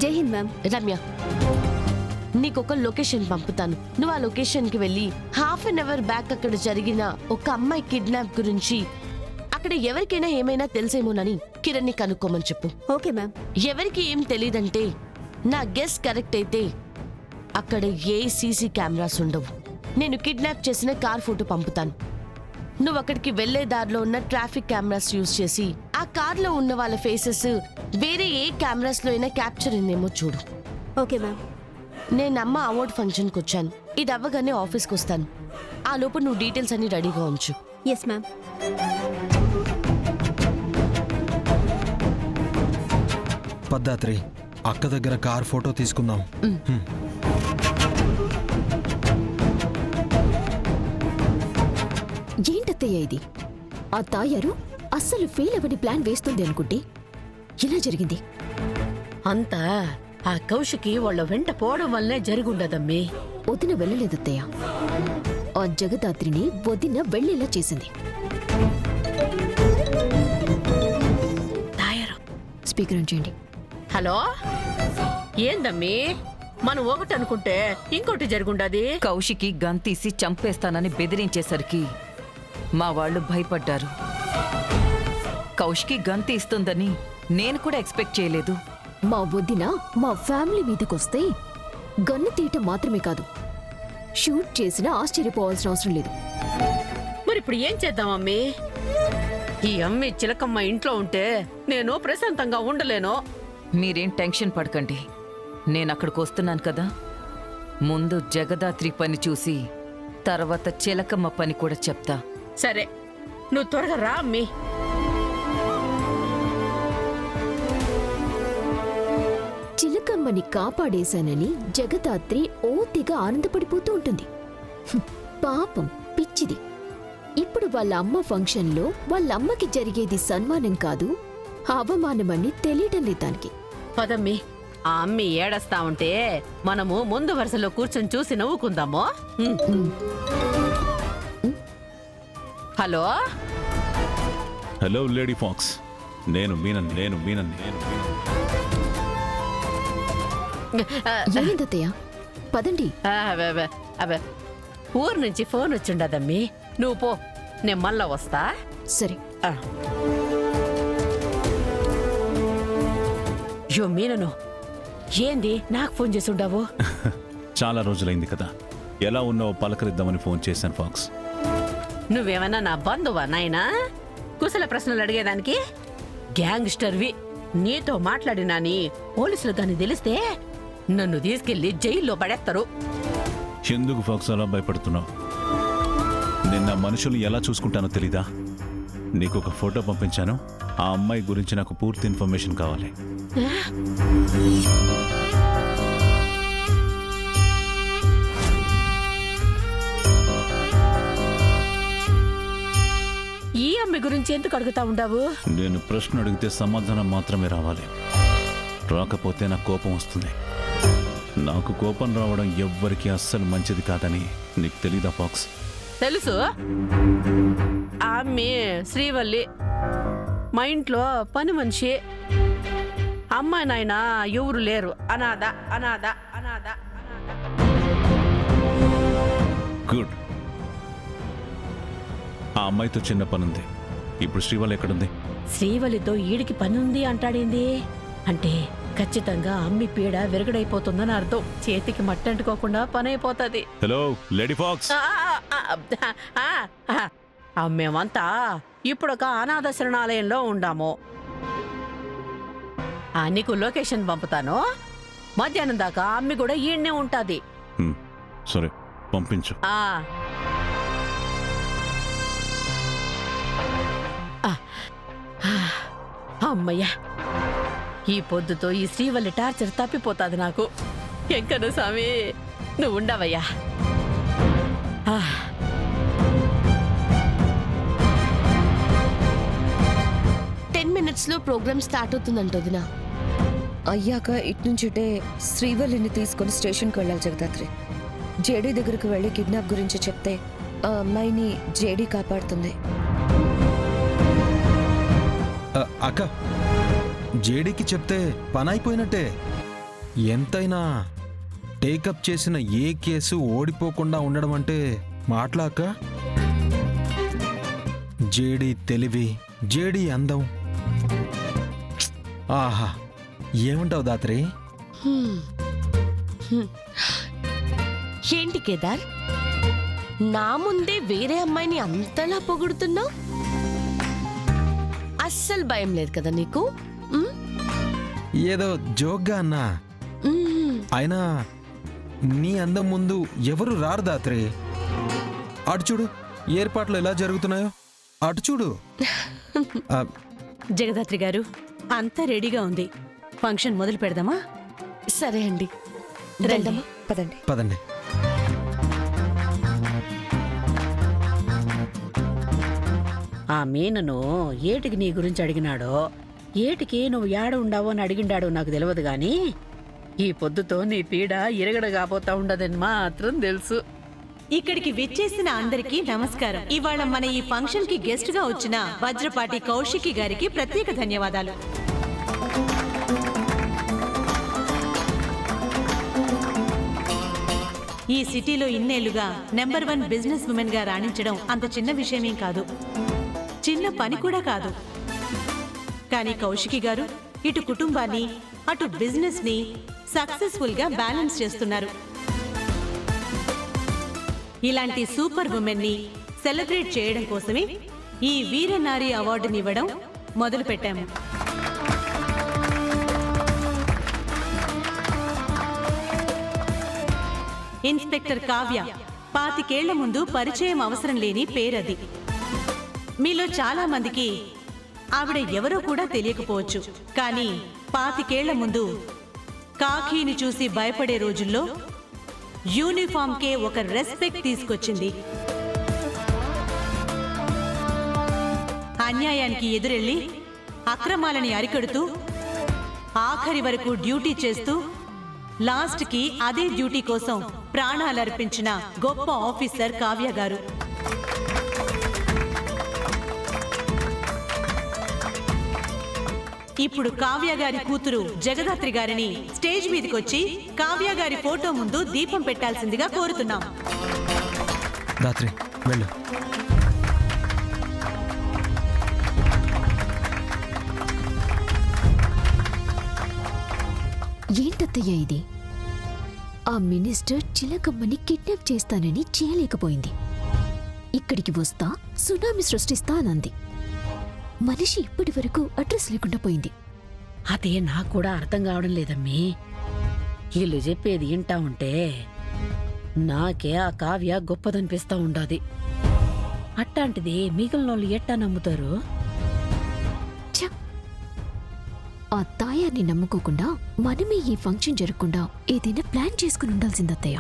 జై హింద్ మ్యామ్. రమ్య, నీకొక లొకేషన్ పంపుతాను. నువ్వు ఆ లొకేషన్కి వెళ్ళి హాఫ్ అన్ అవర్ బ్యాక్ అక్కడ జరిగిన ఒక అమ్మాయి కిడ్నాప్ గురించి అక్కడ ఎవరికైనా ఏమైనా తెలిసేమోనని కిరణ్ని కనుక్కోమని చెప్పు. Okay ma'am. ఎవరికి ఏం తెలీదంటే నా గెస్ కరెక్ట్ అయితే అక్కడ ఏ సీసీ కెమెరాస్ ఉండవు. నేను కిడ్నాప్ చేసిన కార్ ఫోటో పంపుతాను. నువ్వు అక్కడికి వెళ్లే దారిలో ఉన్న ట్రాఫిక్ కెమెరాస్ యూజ్ చేసి ఆ కార్లో ఉన్న వాళ్ళ ఫేసెస్ వేరే ఏ కెమెరాస్ లో అయినా క్యాప్చర్ అయిందేమో చూడు. Okay ma'am. నేను అమ్మ అవార్డ్ ఫంక్షన్కి వచ్చాను. ఇది అవ్వగానే ఆఫీస్కి వస్తాను. ఆ లోపు నువ్వు డీటెయిల్స్ అన్ని రెడీగా ఉంచు. Yes ma'am. పద్దాత్రి, అక్క దగ్గర కార్ ఫోటో తీసుకుందాం. ఏంటత్తయ్య ఇది? ఆ తాయారు అస్సలు ఫెయిల్ అవని ప్లాన్ వేస్తుంది అనుకుంటే ఇలా జరిగింది. అంతా ఆ కౌశికి వాళ్ళ వెంట పోవడం వల్లనే జరుగుండదమ్మీ. వదిన వెళ్ళలేదత్తయ్య. ఆ జగదాత్రిని వదిన వెళ్ళేలా చేసింది. తాయారు, స్పీకర్ ఆన్ చేయండి. హలో, ఏందమ్మీ? మనం ఒకటి అనుకుంటే ఇంకోటి జరుగుండది. కౌశికి గన్ తీసి చంపేస్తానని బెదిరించేసరికి మా వాళ్ళు భయపడ్డారు. కౌశికి గన్ తీస్తుందని నేను కూడా ఎక్స్పెక్ట్ చేయలేదు. మా వదిన మా ఫ్యామిలీ మీదకొస్తే గన్ను తీయటం మాత్రమే కాదు, షూట్ చేసినా ఆశ్చర్యపోవాల్సిన అవసరం లేదు. మరి ఇప్పుడు ఏం చేద్దామమ్మీ? ఈ అమ్మి చిలకమ్మ ఇంట్లో ఉంటే నేను ప్రశాంతంగా ఉండలేను. మీరేం టెన్షన్ పడకండి. నేను అక్కడికి వస్తున్నాను కదా. ముందు జగదాత్రి పని చూసి తర్వాత చిలకమ్మ పని కూడా చెప్తా. సరే, నువ్వు త్వరగా రా అమ్మీ. చిలకమ్మని కాపాడేశానని జగదాత్రి ఓతిగా ఆనందపడిపోతూ ఉంటుంది. పాపం పిచ్చిది. ఇప్పుడు వాళ్ళ అమ్మ ఫంక్షన్లో వాళ్ళమ్మకి జరిగేది సన్మానం కాదు, అవమానమని తెలియటం లేదు దానికి. పదమ్మీ, ఆ అమ్మి ఏడస్తా ఉంటే మనము ముందు వరుసలో కూర్చొని చూసి నవ్వుకుందాము. హలో హలో లేడీ ఫాక్స్, నేను మీనన్. ఏమైందత్తయ్య? పదండి. అబ్బే, ఊరు నుంచి ఫోన్ వచ్చిండదమ్మీ. నువ్వు పో, నేను మళ్ళా వస్తా. సరే. యో మీనను, ఏంది నాకు ఫోన్ చేసి ఉండవు? చాలా రోజులైంది కదా, ఎలా ఉన్నావో పలకరిద్దామని ఫోన్ చేశాను ఫాక్స్. నువ్వేమన్నా నా బంధువా నాయనా? కుశల ప్రశ్నలు అడిగేదానికి? గ్యాంగ్స్టర్వి. నీతో మాట్లాడినాని పోలీసులు గాని తెలిస్తే నన్ను తీసుకెళ్లి జైల్లో పడేస్తారు. ఎందుకు ఫాక్స్ అలా భయపడుతున్నావు? నిన్న మనుషులు ఎలా చూసుకుంటానో తెలీదా? నీకు ఒక ఫోటో పంపించాను. ఆ అమ్మాయి గురించి నాకు పూర్తి ఇన్ఫర్మేషన్ కావాలి. ఈ అమ్మాయి గురించి ఎందుకు అడుగుతా ఉండవు? నేను ప్రశ్న అడిగితే సమాధానం మాత్రమే రావాలి. రాకపోతే నాకు కోపం వస్తుంది. నాకు కోపం రావడం ఎవ్వరికీ అస్సలు మంచిది కాదని నీకు తెలీదా ఫాక్స్? తెలుసు. ఆ అమ్మి శ్రీవల్లి, మా ఇంట్లో పని మనిషి. అమ్మాయి నాయన ఎవరు లేరు. అనాథ అనాథ అనాథ అనాథ. గుడ్. ఆ అమ్మాయితో చిన్న పనుంది. ఇప్పుడు శ్రీవల్లి ఎక్కడుంది? శ్రీవల్లితో ఈడికి పని ఉంది అంటాడేంది? అంటే ఖచ్చితంగా అమ్మి పీడ విరగడైపోతుందని అర్థం. చేతికి మట్టంటుకోకుండా పని అయిపోతుంది. Hello lady pox. మేమంతా ఇప్పుడొక అనాథ శరణాలయంలో ఉండాము. నీకు లొకేషన్ పంపుతాను. మధ్యాహ్నం దాకా అమ్మి కూడా ఈడనే ఉంటాది. సరే, పంపించు. అమ్మయ్యా, ఈ పొద్దుతో ఈ శ్రీవల్లి టార్చర్ తప్పిపోతాది నాకు. ఎంకను స్వామి, నువ్వు ఉండవయ్యా. 10 minutes లో ప్రోగ్రామ్ స్టార్ట్ అవుతుందంట వదినా. అయ్యాక ఇట్నుంచుటే శ్రీవల్లిని తీసుకుని స్టేషన్కి వెళ్ళాలి జగదాత్రి. జేడీ దగ్గరకు వెళ్ళి కిడ్నాప్ గురించి చెప్తే ఆ అమ్మాయిని జేడీ కాపాడుతుంది. అక్క, జేడీకి చెప్తే పని అయిపోయినట్టే. ఎంతైనా టేకప్ చేసిన ఏ కేసు ఓడిపోకుండా ఉండడం అంటే మాట్లాక జేడీ తెలివి, జేడీ అందం. ఆహా, ఏమంటావు దాత్రి? ఏంటి కేదార్, నా ముందే వేరే అమ్మాయిని అంతలా పొగుడుతున్నావు? అస్సలు భయం లేదు కదా నీకు? ఏదో జోక్గా అన్నా. అయినా నీ అందం ముందు ఎవరు రారు దాత్రి. అటు చూడు ఏర్పాట్లు ఎలా జరుగుతున్నాయో, అటు చూడు. జగదాత్రి గారు, అంతా రెడీగా ఉంది. ఫంక్షన్ మొదలు పెడదామా? సరే అండి, వెళ్దామా? పదండి. పదండి. ఆ మీనను ఏటికి నీ గురించి అడిగినాడో, ఏటికి నువ్వు ఏడ ఉండావో అని అడిగిండాడో నాకు తెలియదు గాని ఈ పొద్దుతో నీ పీడ ఇరగడగాపోతా ఉండదని మాత్రం తెలుసు. ఇక్కడికి విచ్చేసిన అందరికీ నమస్కారం. ఇవాళ మన ఈ ఫంక్షన్ కి గెస్ట్ గా వచ్చిన వజ్రపాటి కౌశికి గారికి ప్రత్యేక ధన్యవాదాలు. ఈ సిటీలో ఇన్నేళ్లుగా నెంబర్ 1 బిజినెస్ ఉమెన్ గా రాణించడం అంత చిన్న విషయమేం కాదు, చిన్న పని కూడా కాదు. కానీ కౌశికి గారు ఇటు కుటుంబాన్ని అటు బిజినెస్ ని సక్సెస్ఫుల్ గా బ్యాలెన్స్ చేస్తున్నారు. ఇలాంటి సూపర్ ఉమెన్ ని సెలబ్రేట్ చేయడం కోసమే ఈ వీరనారి అవార్డుని ఇవ్వడం మొదలు పెట్టాము. ఇన్స్పెక్టర్ కావ్య 25 ఏళ్ల ముందు పరిచయం అవసరం లేని పేరది. మీలో చాలా మందికి ఆవిడ ఎవరో కూడా తెలియకపోవచ్చు. కానీ 25 ఏళ్ల ముందు కాకీని చూసి భయపడే రోజుల్లో యూనిఫామ్కే ఒక రెస్పెక్ట్ తీసుకొచ్చింది. అన్యాయానికి ఎదురెళ్లి అక్రమాలని అరికడుతూ ఆఖరి వరకు డ్యూటీ చేస్తూ లాస్ట్కి అదే డ్యూటీ కోసం ప్రాణాలర్పించిన గొప్ప ఆఫీసర్ కావ్య గారు. ఇప్పుడు కావ్య గారి కూతురు జగదాత్రి గారిని స్టేజ్ మీదకొచ్చి కావ్య గారి ఫోటో ముందు దీపం పెట్టాల్సిందిగా కోరుతున్నాం. దాత్రి వెళ్ళు. ఏంటత్తయ్య ఇది? ఆ మినిస్టర్ చిలకమ్మని కిడ్నాప్ చేస్తానని చేయలేకపోయింది. ఇక్కడికి వస్తా సునామీ సృష్టిస్తా అనంది. మనిషి ఇప్పటి వరకు అడ్రస్ లేకుండా పోయింది. అదే నాకు కూడా అర్థం కావడం లేదమ్మీ. వీళ్ళు చెప్పేది వింటా ఉంటే నాకే ఆ కావ్య గొప్పదనిపిస్తా ఉండాది. అట్టాంటిది మిగిలినోళ్ళు ఎట్టా నమ్ముతారు? ఛ! ఆ తాయాన్ని నమ్ముకోకుండా మనమే ఈ ఫంక్షన్ జరగకుండా ఏదైనా ప్లాన్ చేసుకుని ఉండాల్సిందత్తయ్య.